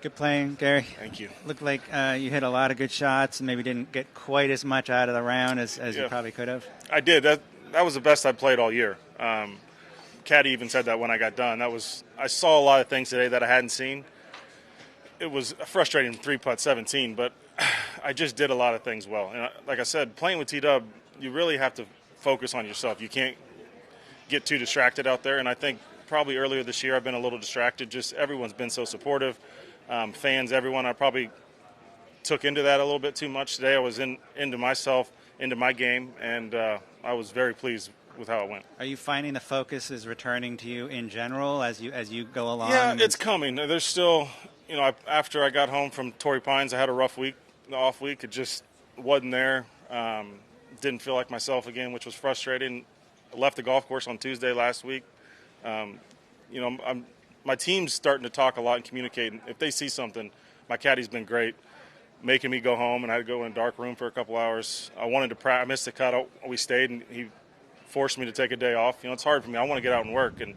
Good playing, Gary. Thank you. Looked like you hit a lot of good shots and maybe didn't get quite as much out of the round as you probably could have. I did. That was the best I played all year. Caddy even said that when I got done. I saw a lot of things today that I hadn't seen. It was frustrating 3-putt 17, but I just did a lot of things well. And like I said, playing with T-Dub, you really have to focus on yourself. You can't get too distracted out there. And I think probably earlier this year I've been a little distracted. Just everyone's been so supportive. Fans, everyone. I probably took into that a little bit too much today. I was into myself, into my game, and I was very pleased with how it went. Are you finding the focus is returning to you in general as you go along? Yeah, it's coming. There's still, after I got home from Torrey Pines, I had a rough week, the off week. It just wasn't there. Didn't feel like myself again, which was frustrating. I left the golf course on Tuesday last week. My team's starting to talk a lot and communicate. If they see something, my caddy's been great, making me go home, and I had to go in a dark room for a couple hours. I wanted to practice. I missed the cut. We stayed, and he forced me to take a day off. It's hard for me. I want to get out and work, and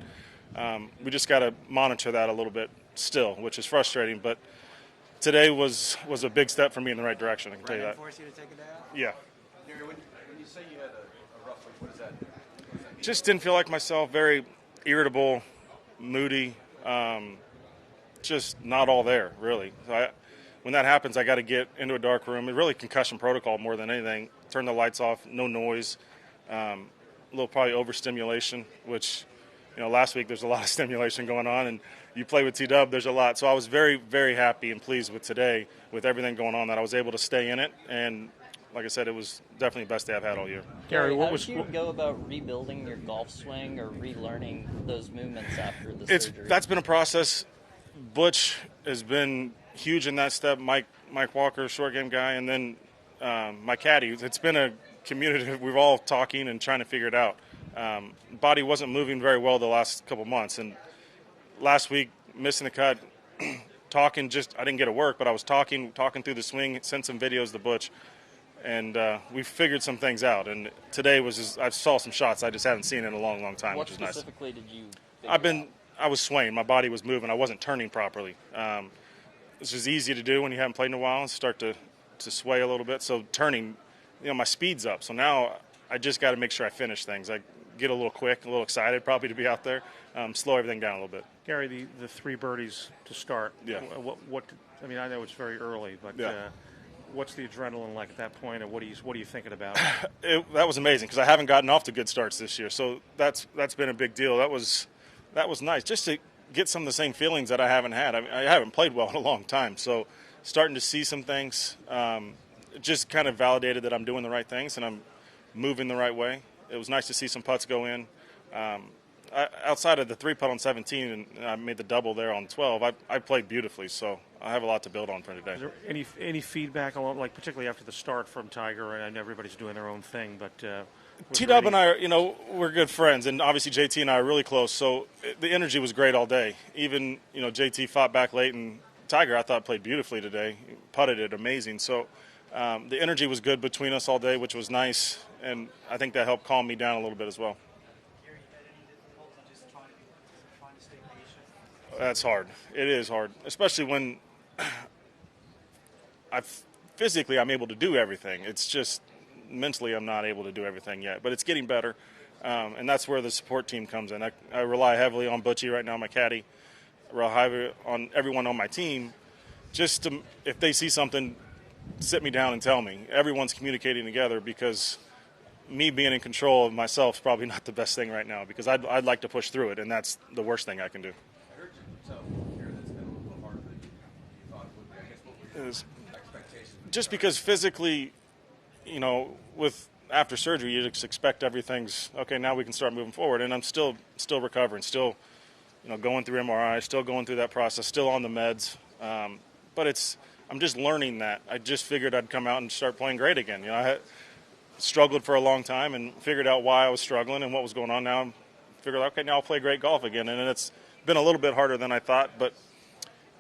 we just got to monitor that a little bit still, which is frustrating. But today was a big step for me in the right direction. I can tell you that. Force you to take a day off? Yeah. When you say you had a rough week, what does that mean? Just didn't feel like myself. Very irritable, moody. Just not all there, really. So when that happens, I got to get into a dark room. It's really concussion protocol more than anything. Turn the lights off, no noise. A little probably overstimulation, which, last week there's a lot of stimulation going on, and you play with T-Dub, there's a lot. So I was very, very happy and pleased with today, with everything going on, that I was able to stay in it. And like I said, it was definitely the best day I've had all year. Gary, how did you go about rebuilding your golf swing or relearning those movements after the surgery? That's been a process. Butch has been huge in that step. Mike Walker, short game guy, and then my caddy. It's been a community. We're all talking and trying to figure it out. Body wasn't moving very well the last couple months, and last week missing the cut, talking. I didn't get to work, but I was talking through the swing. Sent some videos to Butch. And we figured some things out. And today I saw some shots I just haven't seen in a long, long time, which is nice. What specifically did you figure out? I was swaying. My body was moving. I wasn't turning properly. This is easy to do when you haven't played in a while and start to sway a little bit. So turning, my speed's up. So now I just got to make sure I finish things. I get a little quick, a little excited probably to be out there, slow everything down a little bit. Gary, the 3 birdies to start. Yeah. I know it's very early, but yeah. What's the adrenaline like at that point, and what are you thinking about? That was amazing because I haven't gotten off to good starts this year, so that's been a big deal. That was nice just to get some of the same feelings that I haven't had. I haven't played well in a long time, so starting to see some things just kind of validated that I'm doing the right things and I'm moving the right way. It was nice to see some putts go in. Outside of the 3-putt on 17, and I made the double there on 12, I played beautifully, so I have a lot to build on for today. Is there any feedback, like particularly after the start from Tiger? And I know everybody's doing their own thing, but T-Dub and I, we're good friends, and obviously JT and I are really close, so the energy was great all day. Even, JT fought back late, and Tiger, I thought, played beautifully today. He putted it amazing. So the energy was good between us all day, which was nice, and I think that helped calm me down a little bit as well. That's hard. It is hard, especially when physically I'm able to do everything. It's just mentally I'm not able to do everything yet, but it's getting better, and that's where the support team comes in. I rely heavily on Butchie right now, my caddy. I rely heavily on everyone on my team. Just to, if they see something, sit me down and tell me. Everyone's communicating together because me being in control of myself is probably not the best thing right now because I'd like to push through it, and that's the worst thing I can do. Just because physically, with after surgery, you just expect everything's okay. Now we can start moving forward, and I'm still recovering, still, going through MRI, still going through that process, still on the meds. But I'm just learning that. I just figured I'd come out and start playing great again. I had struggled for a long time and figured out why I was struggling and what was going on. Now I'm figured, okay, now I'll play great golf again, and it's been a little bit harder than I thought, but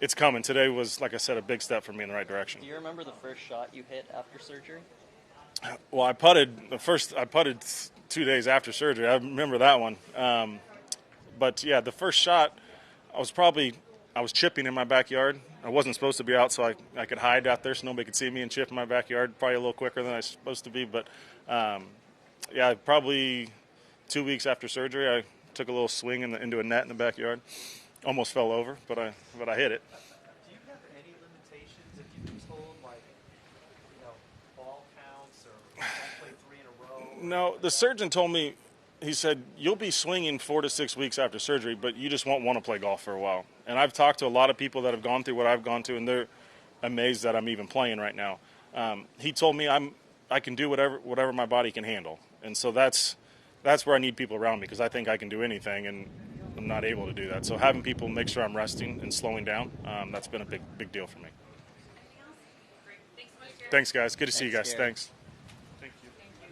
it's coming. Today was, like I said, a big step for me in the right direction. Do you remember the first shot you hit after surgery? Well, I putted 2 days after surgery. I remember that one. But yeah, the first shot, I was probably I was chipping in my backyard. I wasn't supposed to be out, so I could hide out there so nobody could see me and chip in my backyard. Probably a little quicker than I was supposed to be. But, yeah, probably 2 weeks after surgery, I took a little swing into a net in the backyard. Almost fell over, but I hit it. Do you have any limitations if you've been told, like, ball counts or don't play 3 in a row? No, the surgeon told me, he said, you'll be swinging 4 to 6 weeks after surgery, but you just won't want to play golf for a while. And I've talked to a lot of people that have gone through what I've gone through, and they're amazed that I'm even playing right now. He told me I can do whatever my body can handle. And so that's where I need people around me, because I think I can do anything, and I'm not able to do that. So having people make sure I'm resting and slowing down, that's been a big deal for me. Thanks, guys. Good to see you guys. Gary. Thanks.